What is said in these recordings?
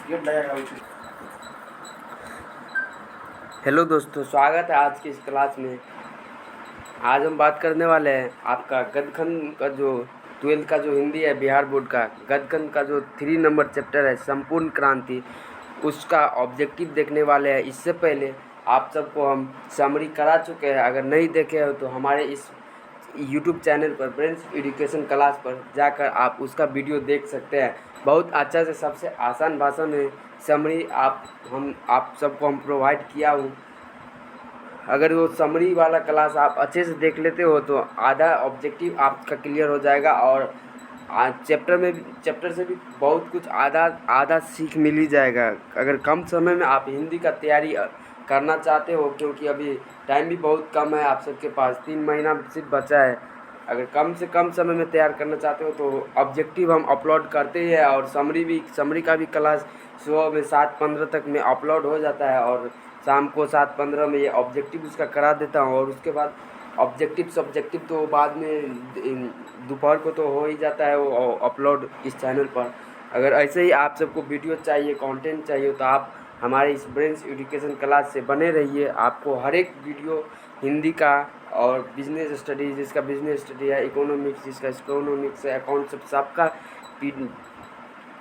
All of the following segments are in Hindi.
गेट लगेगा उसी। हेलो दोस्तों, स्वागत है आज की इस क्लास में। आज हम बात करने वाले हैं आपका गदखंड का जो 12th का जो हिंदी है बिहार बोर्ड का गदखंड का जो 3 नंबर चैप्टर है संपूर्ण क्रांति, उसका ऑब्जेक्टिव देखने वाले हैं। इससे पहले आप सबको हम समरी करा चुके हैं। अगर नहीं देखे हो तो हमारे इस यूट्यूब चैनल पर ब्रेन्स एजुकेशन क्लास पर जाकर आप उसका वीडियो देख सकते हैं। बहुत अच्छा से सबसे आसान भाषा में समरी आप सबको हम प्रोवाइड किया हूँ। अगर वो समरी वाला क्लास आप अच्छे से देख लेते हो तो आधा ऑब्जेक्टिव आपका क्लियर हो जाएगा और चैप्टर से भी बहुत कुछ आधा आधा सीख मिल ही जाएगा। अगर कम समय में आप हिंदी का तैयारी करना चाहते हो, क्योंकि अभी टाइम भी बहुत कम है आप सबके पास, 3 महीना सिर्फ बचा है। अगर कम से कम समय में तैयार करना चाहते हो तो ऑब्जेक्टिव हम अपलोड करते ही है, और समरी का भी क्लास सुबह में 7:15 तक में अपलोड हो जाता है और शाम को 7:15 में ये ऑब्जेक्टिव उसका करा देता हूँ। और उसके बाद ऑब्जेक्टिव सब्जेक्टिव तो बाद में दोपहर को तो हो ही जाता है वो अपलोड इस चैनल पर। अगर ऐसे ही आप सबको वीडियो चाहिए, कंटेंट चाहिए, तो आप हमारे इस ब्रेन्स एजुकेशन क्लास से बने रहिए। आपको हर एक वीडियो हिंदी का और बिजनेस स्टडी, जिसका बिजनेस स्टडी है, इकोनॉमिक्स जिसका इकोनॉमिक्स है, अकाउंट सबका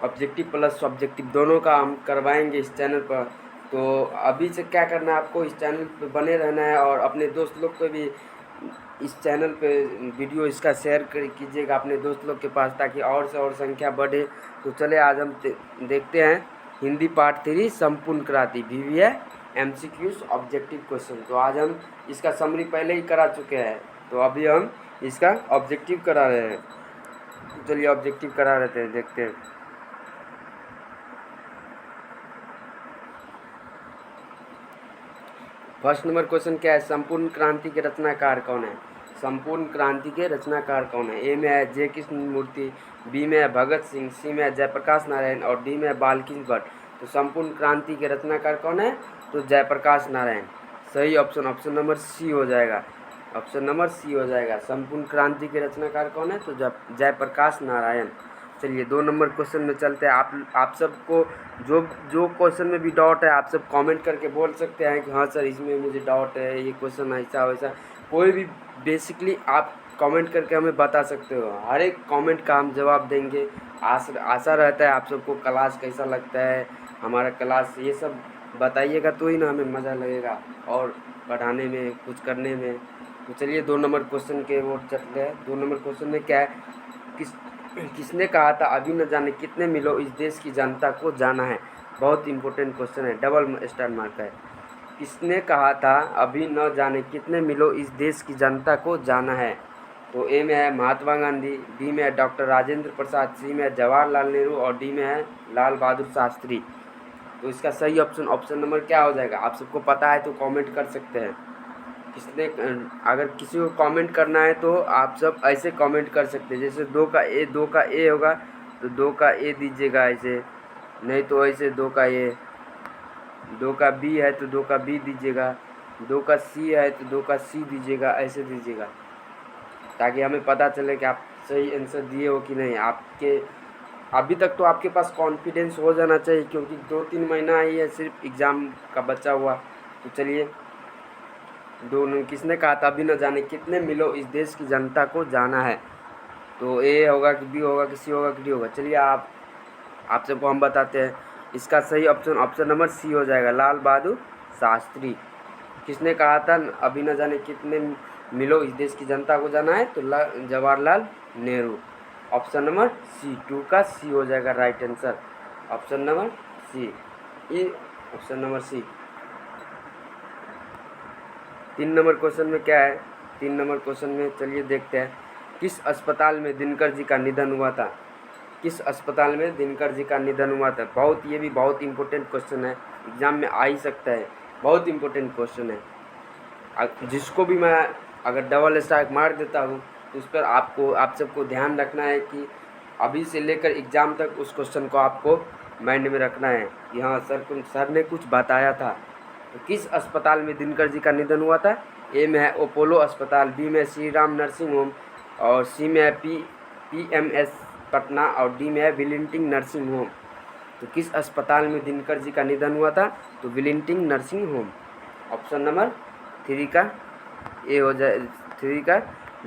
ऑब्जेक्टिव प्लस सब्जेक्टिव दोनों का हम करवाएंगे इस चैनल पर। तो अभी से क्या करना है, आपको इस चैनल पे बने रहना है और अपने दोस्त लोग को भी इस चैनल पे वीडियो इसका शेयर कीजिएगा अपने दोस्त लोग के पास, ताकि और से और संख्या बढ़े। तो चले आज हम देखते हैं हिंदी पार्ट 3 संपूर्ण क्रांति VVA MCQs ऑब्जेक्टिव क्वेश्चन। तो आज हम इसका समरी पहले ही करा चुके हैं, तो अभी हम इसका ऑब्जेक्टिव करा रहे हैं। चलिए ऑब्जेक्टिव करा रहते हैं, देखते हैं। फर्स्ट नंबर क्वेश्चन क्या है, संपूर्ण क्रांति के रचनाकार कौन है? संपूर्ण क्रांति के रचनाकार कौन है? ए में है जय कृष्ण मूर्ति, बी में है भगत सिंह, सी में है जयप्रकाश नारायण और डी में है बालकृष्ण भट्ट। तो संपूर्ण क्रांति के रचनाकार कौन है? तो जयप्रकाश नारायण। सही ऑप्शन नंबर सी हो जाएगा। ऑप्शन नंबर सी हो जाएगा। संपूर्ण क्रांति के रचनाकार कौन है? तो जयप्रकाश नारायण। चलिए 2 नंबर क्वेश्चन में चलते हैं। आप सबको जो जो क्वेश्चन में भी डाउट है आप सब कमेंट करके बोल सकते हैं कि हाँ सर इसमें मुझे डाउट है, ये क्वेश्चन ऐसा वैसा, कोई भी बेसिकली आप कमेंट करके हमें बता सकते हो। हर एक कमेंट का हम जवाब देंगे। आशा रहता है आप सबको क्लास कैसा लगता है, हमारा क्लास ये सब बताइएगा तो ही ना हमें मज़ा लगेगा और पढ़ाने में, कुछ करने में। तो चलिए 2 नंबर क्वेश्चन के वो चलते हैं। 2 नंबर क्वेश्चन में क्या है, किसने कहा था अभी न जाने कितने मिलो इस देश की जनता को जाना है? बहुत इंपॉर्टेंट क्वेश्चन है, डबल स्टार मार्क है। किसने कहा था अभी न जाने कितने मिलो इस देश की जनता को जाना है? तो ए में है महात्मा गांधी, बी में है डॉक्टर राजेंद्र प्रसाद, सी में है जवाहरलाल नेहरू और डी में है लाल बहादुर शास्त्री। तो इसका सही ऑप्शन नंबर क्या हो जाएगा? आप सबको पता है तो कमेंट कर सकते हैं। किसने, अगर किसी को कमेंट करना है तो आप सब ऐसे कमेंट कर सकते हैं, जैसे 2 का ए होगा तो 2 का ए दीजिएगा ऐसे, नहीं तो ऐसे 2 का ए, 2 का बी है तो 2 का बी दीजिएगा, 2 का सी है तो 2 का सी दीजिएगा, ऐसे दीजिएगा ताकि हमें पता चले कि आप सही आंसर दिए हो कि नहीं। आपके अभी तक तो आपके पास कॉन्फिडेंस हो जाना चाहिए, क्योंकि 2-3 महीना ही है सिर्फ एग्ज़ाम का बचा हुआ। तो चलिए, दोनों किसने कहा था अभी न जाने कितने मिलो इस देश की जनता को जाना है? तो ए होगा कि बी होगा कि सी होगा कि डी होगा? चलिए आप सबको हम बताते हैं। इसका सही ऑप्शन नंबर सी हो जाएगा, लाल बहादुर शास्त्री। किसने कहा था अभी न जाने कितने मिलो इस देश की जनता को जाना है? तो Jawaharlal Nehru. Option number C, 2 का सी हो जाएगा right answer. Option number C, option number C. 3 number question में क्या है? 3 नंबर क्वेश्चन में चलिए देखते हैं। किस अस्पताल में दिनकर जी का निधन हुआ था? किस अस्पताल में दिनकर जी का निधन हुआ था? ये भी बहुत इंपॉर्टेंट क्वेश्चन है, एग्जाम में आ ही सकता है, बहुत इंपॉर्टेंट क्वेश्चन है। जिसको भी मैं अगर डबल स्ट्राइक मार देता हूँ तो उस पर आप सबको ध्यान रखना है कि अभी से लेकर एग्ज़ाम तक उस क्वेश्चन को आपको माइंड में रखना है कि हाँ सर ने कुछ बताया था। तो किस अस्पताल में दिनकर जी का निधन हुआ था? ए में है अपोलो अस्पताल, बी में श्री राम नर्सिंग होम और सी में है PMS पटना और डी में है विलिंगटन नर्सिंग होम। तो किस अस्पताल में दिनकर जी का निधन हुआ था? तो Willingdon nursing home. Option number 3 का ए हो जाए, 3 का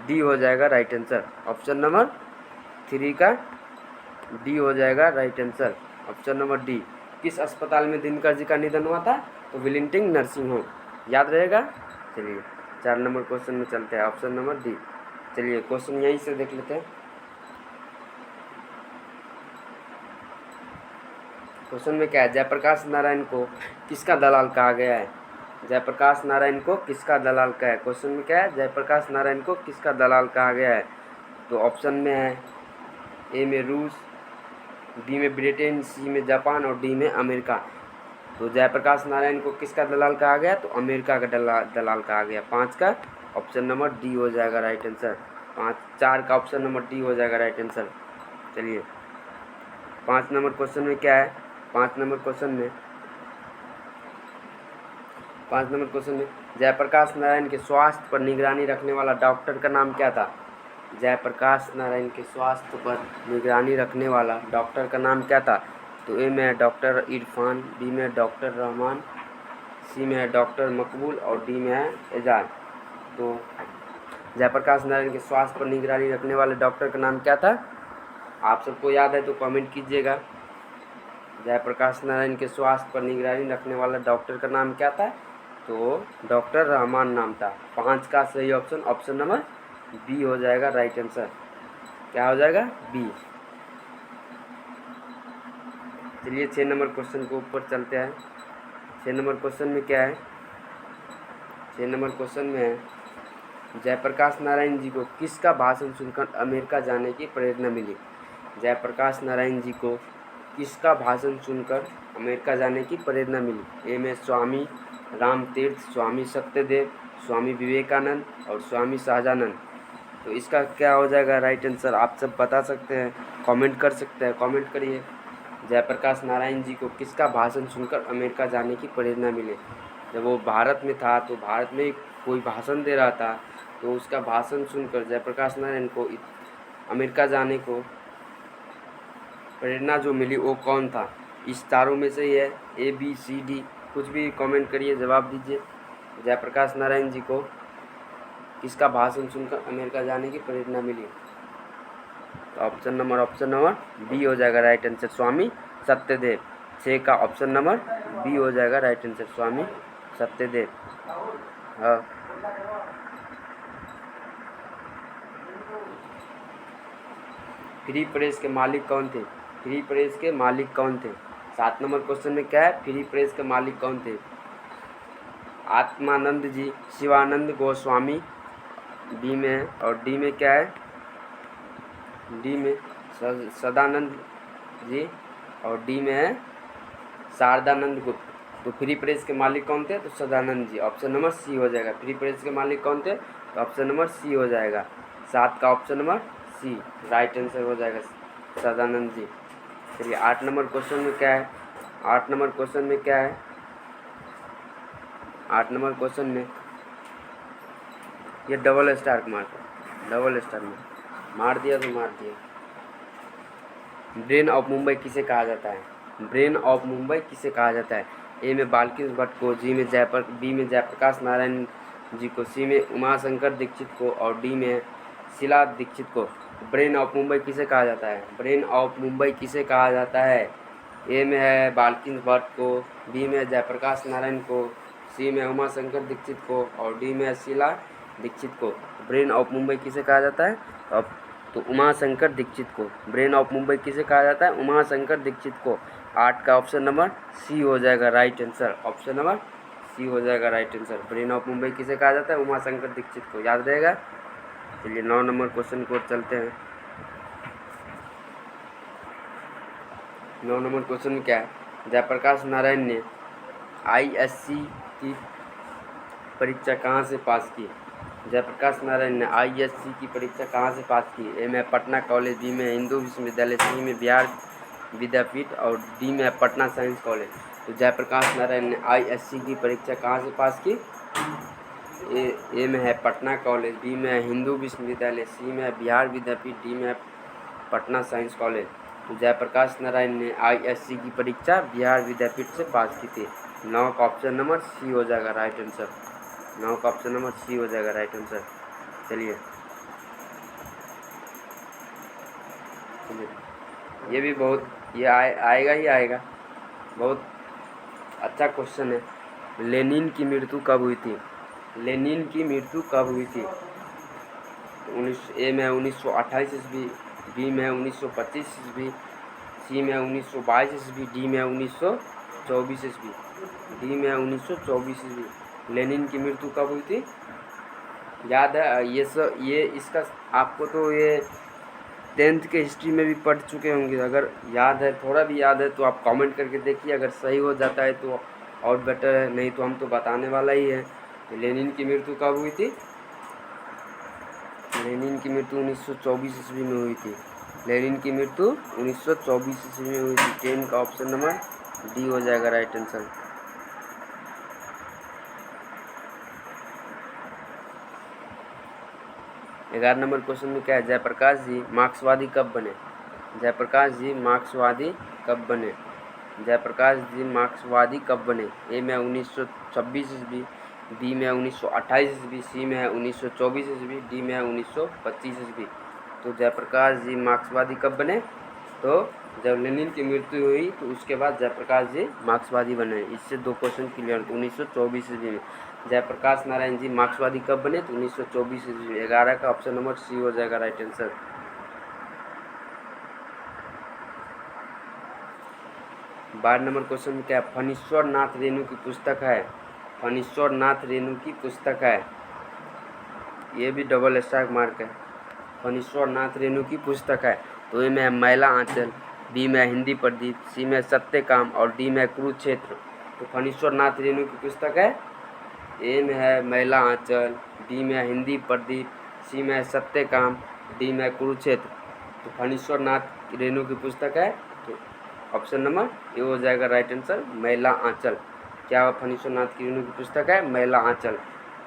डी हो जाएगा राइट आंसर। ऑप्शन नंबर 3 का डी हो जाएगा right answer. Option number D. किस अस्पताल में दिनकर जी का निधन हुआ था? तो विलिंगटन नर्सिंग होम। याद रहेगा। चलिए 4 नंबर क्वेश्चन में चलते हैं। Option number D. चलिए क्वेश्चन यहीं से देख लेते हैं। क्वेश्चन में क्या है? जयप्रकाश नारायण को किसका दलाल कहा गया है? जयप्रकाश नारायण को किसका दलाल कहा है? क्वेश्चन में क्या है? जयप्रकाश नारायण को किसका दलाल कहा गया है? तो ऑप्शन में है ए में रूस, बी में ब्रिटेन, सी में जापान और डी में अमेरिका। तो जयप्रकाश नारायण को किसका दलाल कहा गया? तो अमेरिका का दलाल कहा गया। 5 का ऑप्शन नंबर डी हो जाएगा राइट आंसर। 4 का ऑप्शन नंबर डी हो जाएगा राइट आंसर। चलिए 5 नंबर क्वेश्चन में क्या है? 5 नंबर क्वेश्चन में जयप्रकाश नारायण के स्वास्थ्य पर निगरानी रखने वाला डॉक्टर का नाम क्या था? जयप्रकाश नारायण के स्वास्थ्य पर निगरानी रखने वाला डॉक्टर का नाम क्या था? तो ए में डॉक्टर इरफान, बी में डॉक्टर रहमान, सी में डॉक्टर मकबूल और डी में है एजाज। तो जयप्रकाश नारायण के स्वास्थ्य पर निगरानी रखने वाले डॉक्टर का नाम क्या था? आप सबको याद है तो कमेंट कीजिएगा। जयप्रकाश नारायण के स्वास्थ्य पर निगरानी रखने वाला डॉक्टर का नाम क्या था? तो डॉक्टर रहमान नाम था। 5 का सही ऑप्शन ऑप्शन नंबर बी हो जाएगा राइट आंसर। क्या हो जाएगा? बी। चलिए 6 नंबर क्वेश्चन के ऊपर चलते हैं। 6 नंबर क्वेश्चन में क्या है? 6 नंबर क्वेश्चन में है जयप्रकाश नारायण जी को किसका भाषण सुनकर अमेरिका जाने की प्रेरणा मिली? जयप्रकाश नारायण जी को किसका भाषण सुनकर अमेरिका जाने की प्रेरणा मिली? ए में स्वामी रामतीर्थ, स्वामी सत्यदेव, स्वामी विवेकानंद और स्वामी सहजानंद। तो इसका क्या हो जाएगा राइट आंसर? आप सब बता सकते हैं, कमेंट कर सकते हैं। कमेंट करिए जयप्रकाश नारायण जी को किसका भाषण सुनकर अमेरिका जाने की प्रेरणा मिले। जब वो भारत में था तो भारत में कोई भाषण दे रहा था, तो उसका भाषण सुनकर जयप्रकाश नारायण को अमेरिका जाने को प्रेरणा जो मिली वो कौन था? इस तारों में से ही है, ए बी सी डी, कुछ भी कमेंट करिए, जवाब दीजिए। जयप्रकाश नारायण जी को किसका भाषण सुनकर अमेरिका जाने की प्रेरणा मिली? तो ऑप्शन नंबर बी हो जाएगा राइट आंसर, स्वामी सत्यदेव। 6 का ऑप्शन नंबर बी हो जाएगा राइट आंसर, स्वामी सत्यदेव। हाँ फ्री प्रेस के मालिक कौन थे? फ्री प्रेस के मालिक कौन थे? 7 नंबर क्वेश्चन में क्या है? फ्री प्रेस के मालिक कौन थे? आत्मानंद जी, शिवानंद गोस्वामी, बी में और डी में क्या है? डी में सदानंद जी और डी में है शारदानंद गुप्त। तो फ्री प्रेस के मालिक कौन थे? तो Sadanand ji. Option number C हो जाएगा। फ्री प्रेस के मालिक कौन थे? तो ऑप्शन नंबर सी हो जाएगा। 7 का option number C right answer हो जाएगा, सदानंद जी। चलिए 8 नंबर क्वेश्चन में क्या है? 8 नंबर क्वेश्चन में क्या है? 8 नंबर क्वेश्चन में ये double star mark, double star मार दिया तो मार दिया। ब्रेन ऑफ मुंबई किसे कहा जाता है? ब्रेन ऑफ मुंबई किसे कहा जाता है? ए में बाल्किस भट्ट को, बी में जयप्रकाश नारायण जी को, सी में उमाशंकर दीक्षित को और डी में शीला दीक्षित को। ब्रेन ऑफ मुंबई किसे कहा जाता है? ब्रेन ऑफ मुंबई किसे कहा जाता है? ए में है बाल्किस भट्ट को, बी में जयप्रकाश नारायण को, सी में उमाशंकर दीक्षित को और डी में शीला दीक्षित को। ब्रेन ऑफ मुंबई किसे कहा जाता है? अब तो उमाशंकर दीक्षित को। ब्रेन ऑफ मुंबई किसे कहा जाता है? उमाशंकर दीक्षित को। 8 का ऑप्शन नंबर सी हो जाएगा right answer. Option number C हो जाएगा right answer. Brain of Mumbai किसे कहा जाता है? उमाशंकर दीक्षित को। याद रहेगा। चलिए 9 नंबर क्वेश्चन को चलते हैं। 9 नंबर क्वेश्चन में क्या है? जयप्रकाश नारायण ने ISC की परीक्षा कहाँ से पास की? जयप्रकाश नारायण ने ISC की परीक्षा कहाँ से पास की? ए में पटना कॉलेज, बी में हिंदू विश्वविद्यालय, सी में बिहार विद्यापीठ और डी में पटना साइंस कॉलेज। तो जयप्रकाश नारायण ने ISC की परीक्षा कहाँ से पास की? ए में है पटना कॉलेज, बी में हिंदू विश्वविद्यालय, सी में बिहार विद्यापीठ, डी में पटना साइंस कॉलेज। तो जयप्रकाश नारायण ने ISC की परीक्षा बिहार विद्यापीठ से पास की थी। 9 का ऑप्शन नंबर सी हो जाएगा राइट आंसर। 9 का ऑप्शन नंबर सी हो जाएगा राइट आंसर। चलिए ये भी बहुत आएगा ही आएगा, बहुत अच्छा क्वेश्चन है। लेनिन की मृत्यु कब हुई थी? लेनिन की मृत्यु कब हुई थी? ए में 1928 ईस्वी, बी में 1925 ईस्वी, सी में 1922 ईस्वी, डी में 1924 ईस्वी। डी में 1924 ईस्वी। लेनिन की मृत्यु कब हुई थी? याद है ये इसका आपको तो ये 10th के हिस्ट्री में भी पढ़ चुके होंगे। अगर याद है, थोड़ा भी याद है तो आप कमेंट करके देखिए। अगर सही हो जाता है तो और बेटर है, नहीं तो हम तो बताने वाला ही है। तो लेनिन की मृत्यु कब हुई थी? लेनिन की मृत्यु 1924 ईस्वी में हुई थी। लेनिन की मृत्यु 1924 ईस्वी में हुई थी। 10 का ऑप्शन नंबर डी हो जाएगा राइट आंसर। ग्यारह नंबर क्वेश्चन में क्या है? जयप्रकाश जी मार्क्सवादी कब बने? जयप्रकाश जी मार्क्सवादी कब बने? जयप्रकाश जी मार्क्सवादी कब बने? ए में 1926 ईस्वी, बी में 1928 ईस्वी, सी में 1924 ईस्वी, डी में 1925 ईस्वी। तो जयप्रकाश जी मार्क्सवादी कब बने? तो जब लेनिन की मृत्यु हुई तो उसके बाद जयप्रकाश जी मार्क्सवादी बने। इससे 2 क्वेश्चन क्लियर। 1924 ईस्वी में जयप्रकाश नारायण जी मार्क्सवादी कब बने? तो 1924 ईस्वी। 11 का ऑप्शन नंबर सी हो जाएगा राइट आंसर। 12 नंबर क्वेश्चन में क्या है? फणीश्वर नाथ रेणु की पुस्तक है। फणीश्वर नाथ रेणु की पुस्तक है। ये भी डबल स्ट्राइक मार्क है। फणीश्वर नाथ रेणु की पुस्तक है। तो ए में मैला आंचल, बी में हिंदी प्रदीप, सी में सत्यकाम और डी में कुरुक्षेत्र। तो फणीश्वर नाथ रेणु की पुस्तक है। ए में है मैला आंचल, बी में हिंदी प्रदीप, सी में सत्यकाम, डी में कुरुक्षेत्र। तो फणीश्वर नाथ रेणु की पुस्तक है। तो ऑप्शन नंबर ए हो जाएगा राइट आंसर, मैला आंचल। क्या फणीश्वर नाथ रेणु की पुस्तक है? मैला आंचल।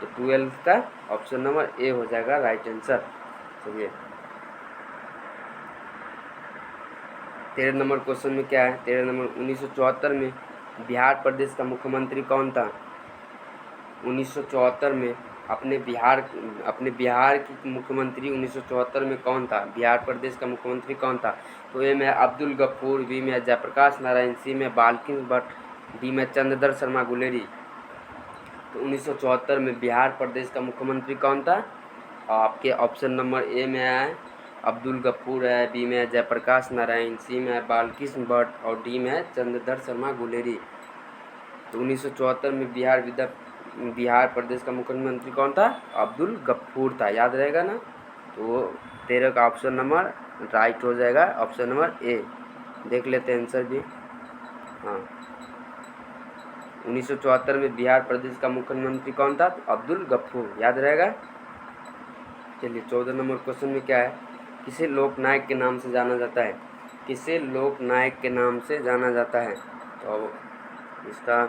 तो 12 का ऑप्शन नंबर ए हो जाएगा राइट आंसर। चलिए 13 नंबर क्वेश्चन में क्या है? 13 नंबर 1974 में बिहार प्रदेश का मुख्यमंत्री कौन था? 1974 में अपने बिहार की मुख्यमंत्री 1974 में कौन था? बिहार प्रदेश का मुख्यमंत्री कौन था? तो ए में अब्दुल गफूर, बी में जयप्रकाश नारायण, सी में बालकृष्ण भट्ट, डी में चंद्रधर शर्मा गुलेरी। तो 1974 में बिहार प्रदेश का मुख्यमंत्री कौन था? आपके ऑप्शन नंबर ए में है अब्दुल गफूर है, बी में जयप्रकाश नारायण, सी में बालकृष्ण भट्ट और डी में चंद्रधर शर्मा गुलेरी। तो 1974 में बिहार प्रदेश का मुख्यमंत्री कौन था? अब्दुल गफूर था। याद रहेगा ना? तो 13 का ऑप्शन नंबर राइट हो जाएगा, ऑप्शन नंबर ए। देख लेते हैं आंसर भी। हाँ, 1974 में बिहार प्रदेश का मुख्यमंत्री कौन था? तो अब्दुल गफूर। याद रहेगा। चलिए 14 नंबर क्वेश्चन में क्या है? किसे लोकनायक के नाम से जाना जाता है? किसे लोकनायक के नाम से जाना जाता है? तो इसका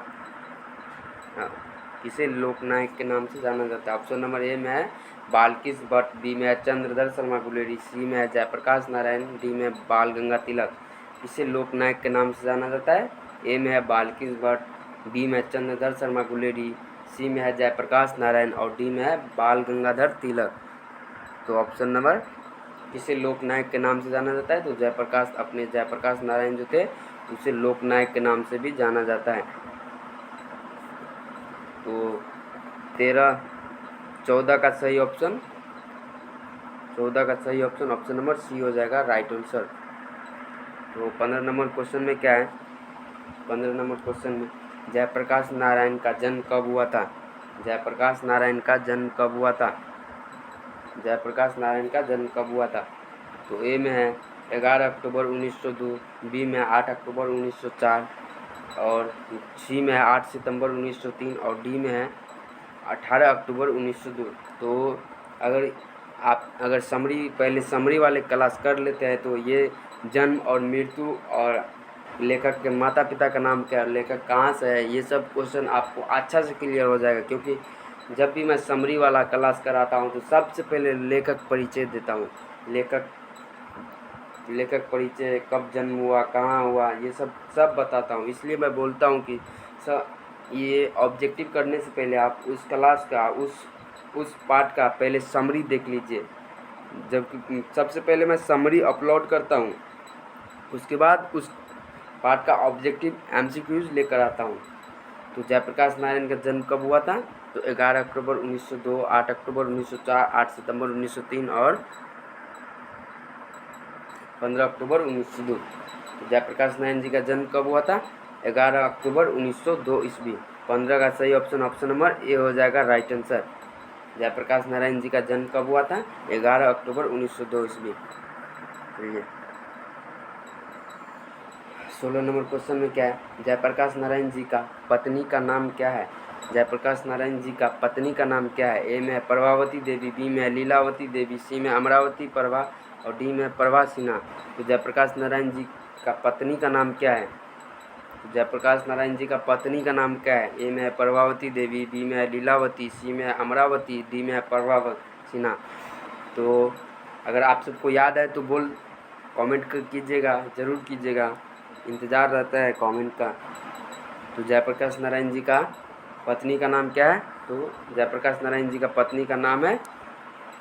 किसे लोकनायक के नाम से जाना जाता है? ऑप्शन नंबर ए में है बालकृष्ण भट्ट, बी में है चंद्रधर शर्मा गुलेरी, सी में है जयप्रकाश नारायण, डी में बाल गंगा तिलक। किसे लोकनायक के नाम से जाना जाता है? ए में है बालकृष्ण भट्ट, बी में चंद्रधर शर्मा गुलेरी, सी में है जयप्रकाश नारायण और डी में है बाल गंगाधर तिलक। तो ऑप्शन नंबर किसे लोकनायक के नाम से जाना जाता है? तो जयप्रकाश नारायण जो थे उसे लोकनायक के नाम से भी जाना जाता है। तो 14 का सही ऑप्शन ऑप्शन नंबर सी हो जाएगा राइट आंसर। तो 15 नंबर क्वेश्चन में क्या है? 15 नंबर क्वेश्चन में जयप्रकाश नारायण का जन्म कब हुआ था? जयप्रकाश नारायण का जन्म कब हुआ था? जयप्रकाश नारायण का जन्म कब हुआ था? तो ए में है 11 अक्टूबर 1902, बी में 8 अक्टूबर 1904 और सी में है 8 सितंबर 1903 और डी में है 18 अक्टूबर 1902। तो अगर समरी वाले क्लास कर लेते हैं तो ये जन्म और मृत्यु और लेखक के माता पिता का नाम क्या, लेखक कहाँ से है, ये सब क्वेश्चन आपको अच्छा से क्लियर हो जाएगा। क्योंकि जब भी मैं समरी वाला क्लास कराता हूँ तो सबसे पहले लेखक परिचय देता हूँ। लेखक परिचय, कब जन्म हुआ, कहाँ हुआ, ये सब बताता हूँ। इसलिए मैं बोलता हूँ कि ये ऑब्जेक्टिव करने से पहले आप उस क्लास का उस पार्ट का पहले समरी देख लीजिए। जब सबसे पहले मैं समरी अपलोड करता हूँ, उसके बाद उस पार्ट का ऑब्जेक्टिव MCQs लेकर आता हूँ। तो जयप्रकाश नारायण का जन्म कब हुआ था? तो 11 अक्टूबर 1902, 8 अक्टूबर 1904, 8 सितंबर 1903 और 15 अक्टूबर 1902। तो जयप्रकाश नारायण जी का जन्म कब हुआ था? 11 अक्टूबर 1902 ईस्वी। 15 का सही ऑप्शन नंबर ए हो जाएगा राइट आंसर। जयप्रकाश नारायण जी का जन्म कब हुआ था? 11 अक्टूबर 1902 ईस्वी। चलिए 16 नंबर क्वेश्चन में क्या है? जयप्रकाश नारायण जी का पत्नी का नाम क्या है? जयप्रकाश नारायण जी का पत्नी का नाम क्या है? ए में है प्रभावती देवी, बी में है लीलावती देवी, सी में अमरावती प्रभा और डी में प्रभा सिन्हा। तो जयप्रकाश नारायण जी का पत्नी का नाम क्या है? तो जयप्रकाश नारायण जी का पत्नी का नाम क्या है? ए में है प्रभावती देवी, बी में है लीलावती, सी में है अमरावती, डी में है प्रभा सिन्हा। तो अगर आप सबको याद है तो कमेंट कीजिएगा, ज़रूर कीजिएगा, इंतज़ार रहता है कमेंट का। तो जयप्रकाश नारायण जी का पत्नी का नाम क्या है? तो जयप्रकाश नारायण जी का पत्नी का नाम है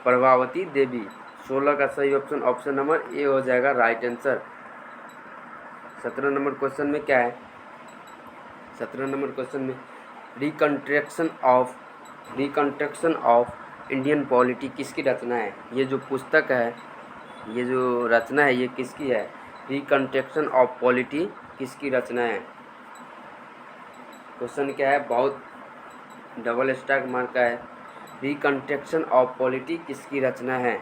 प्रभावती देवी। 16 का सही ऑप्शन नंबर ए हो जाएगा राइट आंसर। 17 नंबर क्वेश्चन में क्या है? 17 नंबर क्वेश्चन में रिकंस्ट्रक्शन ऑफ इंडियन पॉलिटी किसकी रचना है? ये जो पुस्तक है, ये जो रचना है, ये किसकी है? रिकंस्ट्रक्शन ऑफ पॉलिटी किसकी रचना है? क्वेश्चन क्या है? बहुत डबल स्टैक मार्क का है। रिकंस्ट्रक्शन ऑफ पॉलिटी किसकी रचना है?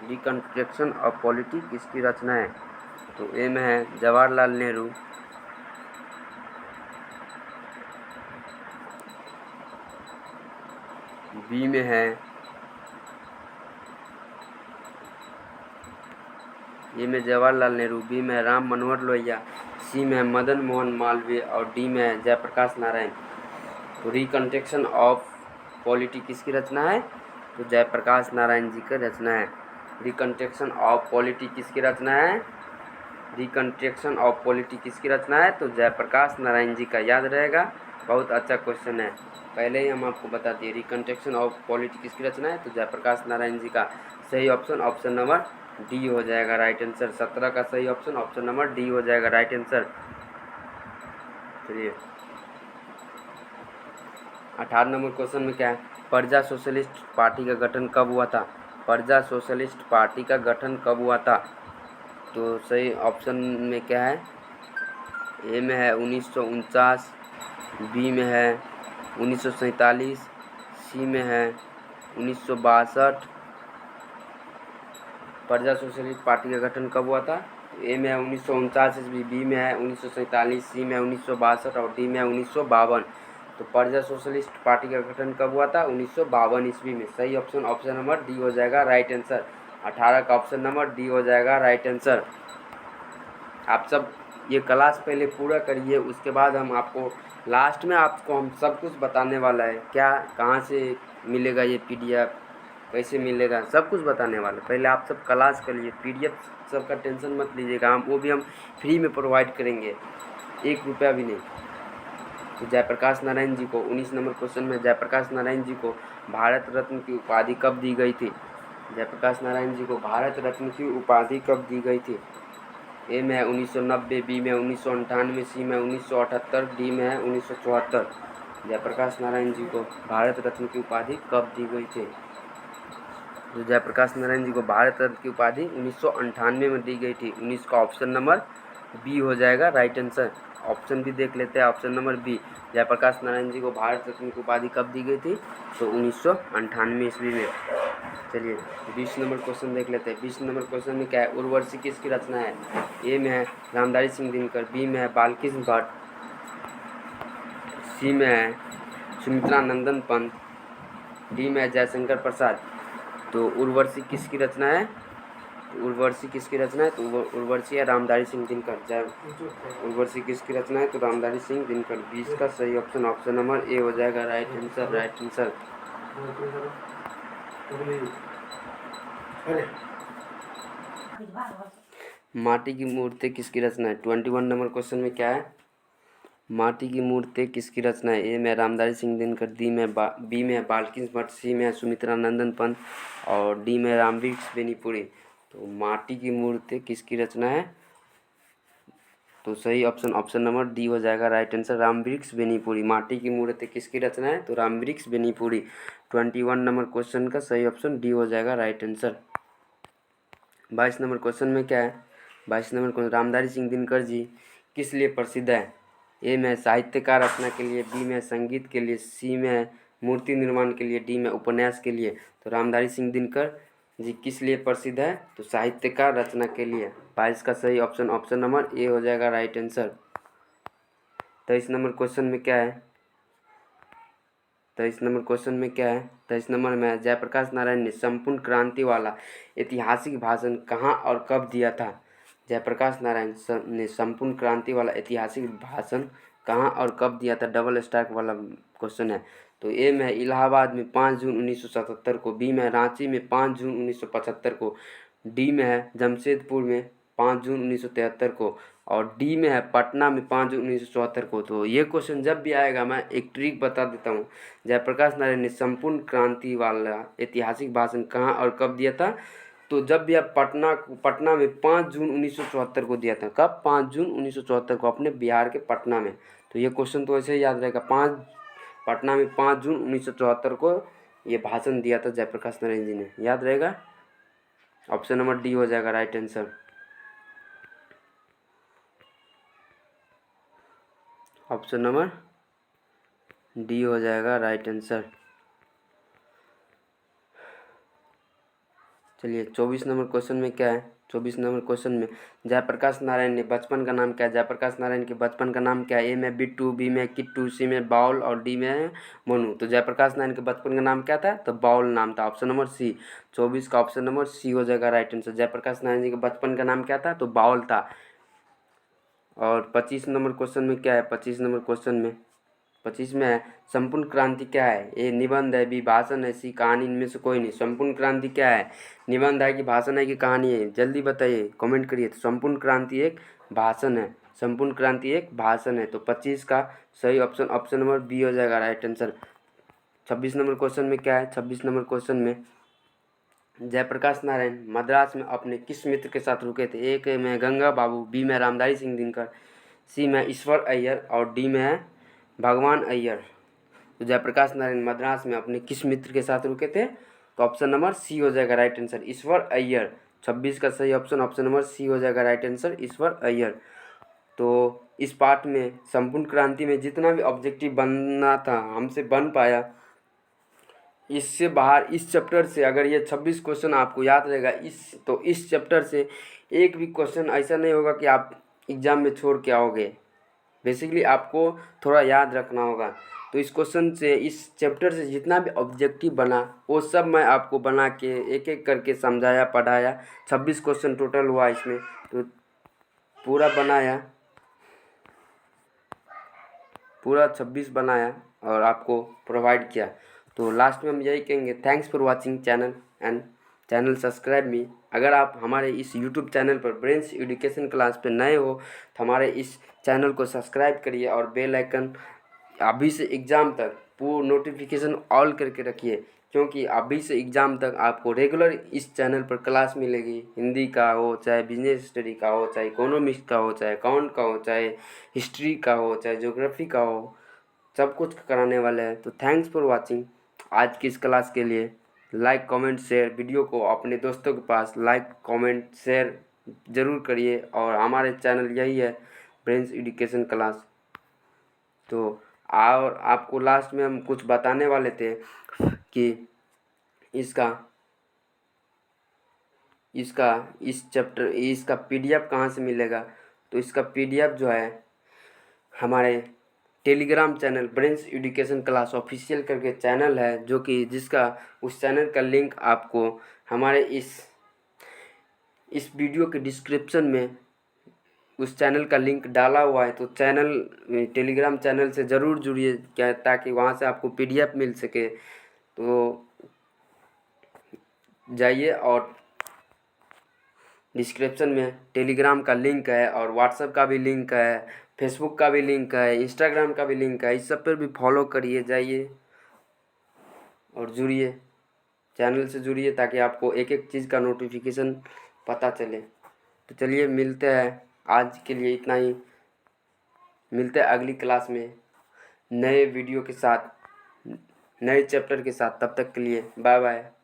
रिकंस्ट्रक्शन ऑफ पॉलिटी किसकी रचना है? तो ए में है जवाहरलाल नेहरू, बी में है ए में जवाहरलाल नेहरू, बी में राम मनोहर लोहिया, सी में मदन मोहन मालवीय और डी में जयप्रकाश नारायण। तो रिकंस्ट्रक्शन ऑफ पॉलिटी किसकी रचना है? तो जयप्रकाश नारायण जी की रचना है। रिकंस्ट्रक्शन ऑफ पॉलिटी किसकी रचना है? रिकंस्ट्रक्शन ऑफ पॉलिटी किसकी रचना है? तो जयप्रकाश नारायण जी का। याद रहेगा, बहुत अच्छा क्वेश्चन है, पहले ही हम आपको बता दिए। रिकंस्ट्रक्शन ऑफ पॉलिटी किसकी रचना है? तो जयप्रकाश नारायण जी का। सही ऑप्शन नंबर डी हो जाएगा राइट आंसर। 17 का सही ऑप्शन नंबर डी हो जाएगा राइट आंसर। चलिए 18 नंबर क्वेश्चन में क्या है? प्रजा सोशलिस्ट पार्टी का गठन कब हुआ था? प्रजा सोशलिस्ट पार्टी का गठन कब हुआ था? तो सही ऑप्शन में क्या है? ए में है 1949, बी में है 1947, सी में है 1962। प्रजा सोशलिस्ट पार्टी का गठन कब हुआ था? ए में है 1949 ईस्वी, बी में है 1947, सी में 1962 और डी में 1952। तो प्रजा सोशलिस्ट पार्टी का गठन कब हुआ था? 1952 ईस्वी में। सही ऑप्शन नंबर डी हो जाएगा राइट आंसर। 18 का ऑप्शन नंबर डी हो जाएगा राइट आंसर। आप सब ये क्लास पहले पूरा करिए, उसके बाद हम आपको लास्ट में हम सब कुछ बताने वाला है। क्या, कहाँ से मिलेगा ये PDF, कैसे मिलेगा, सब कुछ बताने वाला। पहले आप सब क्लास कर लिए, PDF सब का टेंशन मत लीजिएगा, वो भी हम फ्री में प्रोवाइड करेंगे, 1 रुपया भी नहीं। तो जयप्रकाश नारायण जी को 19 नंबर क्वेश्चन में जयप्रकाश नारायण जी को भारत रत्न की उपाधि कब दी गई थी? जयप्रकाश नारायण जी को भारत रत्न की उपाधि कब दी गई थी? ए में है 1990, बी में 1998, सी में 1978, डी में है 1974। जयप्रकाश नारायण जी को भारत रत्न की उपाधि कब दी गई थी? तो जयप्रकाश नारायण जी को भारत रत्न की उपाधि 1998 में दी गई थी। 19 का ऑप्शन नंबर बी हो जाएगा राइट आंसर। ऑप्शन भी देख लेते हैं, option number B. Jayaprakash Narayan ji को भारत रत्न की उपाधि कब दी गई थी? तो 1998 ईस्वी में। चलिए 20 नंबर क्वेश्चन देख लेते हैं। 20 नंबर क्वेश्चन में क्या है? उर्वशी किसकी रचना है? ए में है रामधारी सिंह दिनकर, बी में है बालकृष्ण भट्ट, सी में है सुमित्रा नंदन पंत, डी में है जयशंकर प्रसाद। तो उर्वशी किसकी रचना है? उर्वशी किसकी रचना है? तो उर्वशी है रामधारी सिंह दिनकर। उर्वशी किसकी रचना है? तो रामधारी सिंह दिनकर। 20 का सही ऑप्शन नंबर ए हो जाएगा राइट आंसर। Right answer. माटी की मूर्ति किसकी रचना है? 21 नंबर क्वेश्चन में क्या है? माटी की मूर्ति किसकी रचना है? ए में रामधारी सिंह दिनकर, बी में बाल्किस भट्ट, सी में सुमित्रा नंदन पंत और डी में रामवृक्ष बेनीपुरी। तो माटी की मूर्ति किसकी रचना है? तो सही ऑप्शन नंबर डी हो जाएगा राइट आंसर, रामवृक्ष बेनीपुरी। माटी की मूर्ति किसकी रचना है? तो रामवृक्ष बेनीपुरी। 21 नंबर क्वेश्चन का सही ऑप्शन डी हो जाएगा राइट आंसर। 22 नंबर क्वेश्चन में क्या है? 22 नंबर क्वेश्चन, रामधारी सिंह दिनकर जी किस लिए प्रसिद्ध है? ए में साहित्यकार रचना के लिए, बी में संगीत के लिए, सी में मूर्ति निर्माण के लिए, डी में उपन्यास के लिए। तो रामधारी सिंह दिनकर जी किस लिए प्रसिद्ध है? तो साहित्यकार रचना के लिए। 22 का सही ऑप्शन नंबर ए हो जाएगा राइट आंसर। 23 नंबर क्वेश्चन में क्या है? 23 नंबर क्वेश्चन में क्या है? 23 नंबर में जयप्रकाश नारायण ने संपूर्ण क्रांति वाला ऐतिहासिक भाषण कहाँ और कब दिया था? जयप्रकाश नारायण ने संपूर्ण क्रांति वाला ऐतिहासिक भाषण कहाँ और कब दिया था? डबल स्टार वाला क्वेश्चन है। तो ए में इलाहाबाद में 5 जून 1977 को, बी में रांची में 5 जून 1975 को, डी में है जमशेदपुर में 5 जून 1973 को और डी में है पटना में 5 जून 1974 को। तो ये क्वेश्चन जब भी आएगा मैं एक ट्रिक बता देता हूँ। जयप्रकाश नारायण ने संपूर्ण क्रांति वाला ऐतिहासिक भाषण कहाँ और कब दिया था? तो जब भी आप पटना में 5 जून 1974 को दिया था। कब? 5 जून 1974 को अपने बिहार के पटना में। तो ये क्वेश्चन तो ऐसे ही याद रहेगा। पटना में 5 जून 1974 को ये भाषण दिया था जयप्रकाश नारायण जी ने, याद रहेगा। ऑप्शन नंबर डी हो जाएगा right answer. Option number D हो जाएगा राइट आंसर। चलिए 24 नंबर क्वेश्चन में क्या है? 24 नंबर क्वेश्चन में जयप्रकाश नारायण ने बचपन का नाम क्या है? जयप्रकाश नारायण के बचपन का नाम क्या है? ए में बिट्टू, बी में किट्टू, सी में बाउल और डी में मनु। तो जयप्रकाश नारायण के बचपन का नाम क्या था? तो बाउल नाम था। ऑप्शन नंबर सी। 24 का ऑप्शन नंबर सी हो जाएगा राइट आंसर। जयप्रकाश नारायण जी के बचपन का नाम क्या था? तो बाउल था। और 25 नंबर क्वेश्चन में क्या है? 25 नंबर क्वेश्चन में 25 में है संपूर्ण क्रांति क्या है? ए निबंध है, बी भाषण है, सी कहानी। इनमें से कोई नहीं। संपूर्ण क्रांति क्या है? निबंध है कि भाषण है कि कहानी है? जल्दी बताइए, कमेंट करिए। तो संपूर्ण क्रांति एक भाषण है। संपूर्ण क्रांति एक भाषण है। तो 25 का सही ऑप्शन नंबर बी हो जाएगा राइट आंसर। 26 नंबर क्वेश्चन में क्या है? 26 नंबर क्वेश्चन में जयप्रकाश नारायण मद्रास में अपने किस मित्र के साथ रुके थे? ए में गंगा बाबू, बी में रामधारी सिंह दिनकर, सी में ईश्वर अय्यर और डी में है भगवान अय्यर। तो जयप्रकाश नारायण मद्रास में अपने किस मित्र के साथ रुके थे? तो ऑप्शन नंबर सी हो जाएगा राइट आंसर, ईश्वर अय्यर। 26 का सही ऑप्शन नंबर सी हो जाएगा राइट आंसर, ईश्वर अय्यर। तो इस पार्ट में संपूर्ण क्रांति में जितना भी ऑब्जेक्टिव बनना था हमसे बन पाया। इससे बाहर इस चैप्टर से अगर ये 26 क्वेश्चन आपको याद रहेगा इस चैप्टर से एक भी क्वेश्चन ऐसा नहीं होगा कि आप एग्ज़ाम में छोड़ के आओगे। बेसिकली आपको थोड़ा याद रखना होगा। तो इस क्वेश्चन से, इस चैप्टर से जितना भी ऑब्जेक्टिव बना वो सब मैं आपको बना के एक एक करके समझाया, पढ़ाया। 26 क्वेश्चन टोटल हुआ इसमें, तो पूरा बनाया, पूरा 26 बनाया और आपको प्रोवाइड किया। तो लास्ट में हम यही कहेंगे, thanks for watching channel and channel subscribe मी। अगर आप हमारे इस यूट्यूब चैनल पर ब्रेन्स एजुकेशन क्लास पे नए हो तो हमारे इस चैनल को सब्सक्राइब करिए और बेल आइकन अभी से एग्ज़ाम तक पूरा नोटिफिकेशन ऑल करके रखिए, क्योंकि अभी से एग्ज़ाम तक आपको रेगुलर इस चैनल पर क्लास मिलेगी। हिंदी का हो, चाहे बिजनेस स्टडी का हो, चाहे इकोनॉमिक्स का हो, चाहे अकाउंट का हो, चाहे हिस्ट्री का हो, चाहे ज्योग्राफी का हो, सब कुछ कराने वाले हैं। तो थैंक्स फॉर वाचिंग। आज की इस क्लास के लिए लाइक कमेंट शेयर, वीडियो को अपने दोस्तों के पास लाइक कमेंट शेयर ज़रूर करिए। और हमारे चैनल यही है ब्रेन्स एजुकेशन क्लास। तो और आपको लास्ट में हम कुछ बताने वाले थे कि इसका पीडीएफ कहाँ से मिलेगा। तो इसका पीडीएफ जो है हमारे Telegram channel brains education class official करके चैनल है, जो कि उस चैनल का लिंक आपको हमारे इस वीडियो के डिस्क्रिप्शन में उस चैनल का लिंक डाला हुआ है। तो टेलीग्राम चैनल से ज़रूर जुड़िए क्या, ताकि वहाँ से आपको पीडीएफ मिल सके। तो जाइए और डिस्क्रिप्शन में टेलीग्राम का लिंक है और व्हाट्सएप का भी लिंक है, फेसबुक का भी लिंक है, इंस्टाग्राम का भी लिंक है। इस सब पर भी फॉलो करिए, जाइए और जुड़िए, चैनल से जुड़िए ताकि आपको एक एक चीज़ का नोटिफिकेशन पता चले। तो चलिए मिलते हैं, आज के लिए इतना ही। मिलते हैं अगली क्लास में नए वीडियो के साथ, नए चैप्टर के साथ। तब तक के लिए बाय बाय।